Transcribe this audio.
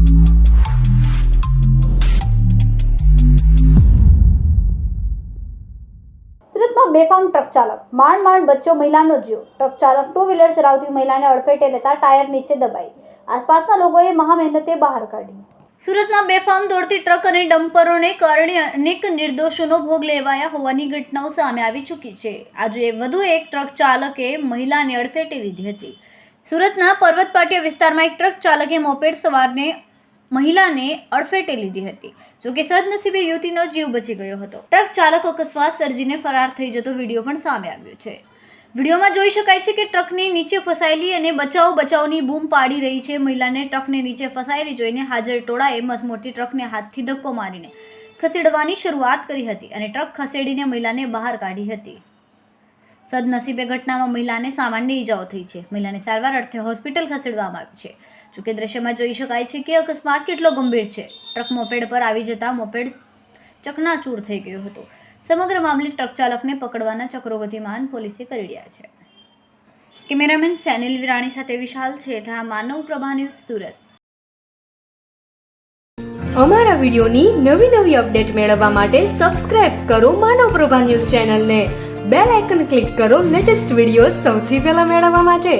સુરતમાં બેફામ ટ્રક ચાલક માંડ બચ્યો મહિલાનો જીવ। ટ્રક ચાલક ટુ વ્હીલર ચલાવતી મહિલાને અડફેટે લેતા ટાયર નીચે દબાઈ આસપાસના લોકોએ મહામહેનતે બહાર કાઢી। સુરતમાં બેફામ દોડતી ટ્રક અને ડમ્પરોને કારણે અનેક નિર્દોષોનો ભોગ લેવાયા હોવાની ઘટનાઓ સામે આવી ચૂકી છે। આજે વધુ એક ટ્રક ચાલકે મહિલાને અડફેટે લીધી હતી। સુરતના પર્વત પાટિયા વિસ્તારમાં એક ટ્રક ચાલકે મોપેડ સવારને મહિલાને અડફેટે લીધી હતી। જોકે સદનસીબે યુવતીનો જીવ બચી ગયો હતો। ટ્રક ચાલક અકસ્માત સર્જીને ફરાર થઈ જતો વિડીયો પણ સામે આવ્યો છે। વિડીયોમાં જોઈ શકાય છે કે ટ્રકની નીચે ફસાયેલી અને બચાવની બૂમ પાડી રહી છે। મહિલાને ટ્રકની નીચે ફસાયેલી જોઈને હાજર ટોળાએ મસમોટી ટ્રકને હાથથી ધક્કો મારીને ખસેડવાની શરૂઆત કરી હતી અને ટ્રક ખસેડીને મહિલાને બહાર કાઢી હતી। સદનસીબે ઘટનામાં મહિલાને સામાન્ય ઈજાઓ થઈ છે। મહિલાને સારવાર અર્થે હોસ્પિટલ ખસેડવામાં આવી છે। જોકે દ્રશ્યમાં જોઈ શકાય છે કે અકસ્માત કેટલો ગંભીર છે। ટ્રક મોપેડ પર આવી જતા મોપેડ ચકનાચૂર થઈ ગયો હતો। સમગ્ર મામલે ટ્રક ચાલકને પકડવાના ચક્રો ગતિમાન પોલીસે કરી રહ્યા છે। કેમેરામેન સેનિલ વિરાણી સાથે વિશાલ છેઠા, માનવ પ્રભા ન્યૂઝ, સુરત। અમારા વિડિયોની નવી અપડેટ મેળવવા માટે સબસ્ક્રાઇબ કરો માનવ પ્રભા ન્યૂઝ ચેનલને। બેલ આઇકન ક્લિક કરો લેટેસ્ટ વિડીયો સૌથી પહેલા મેળવવા માટે।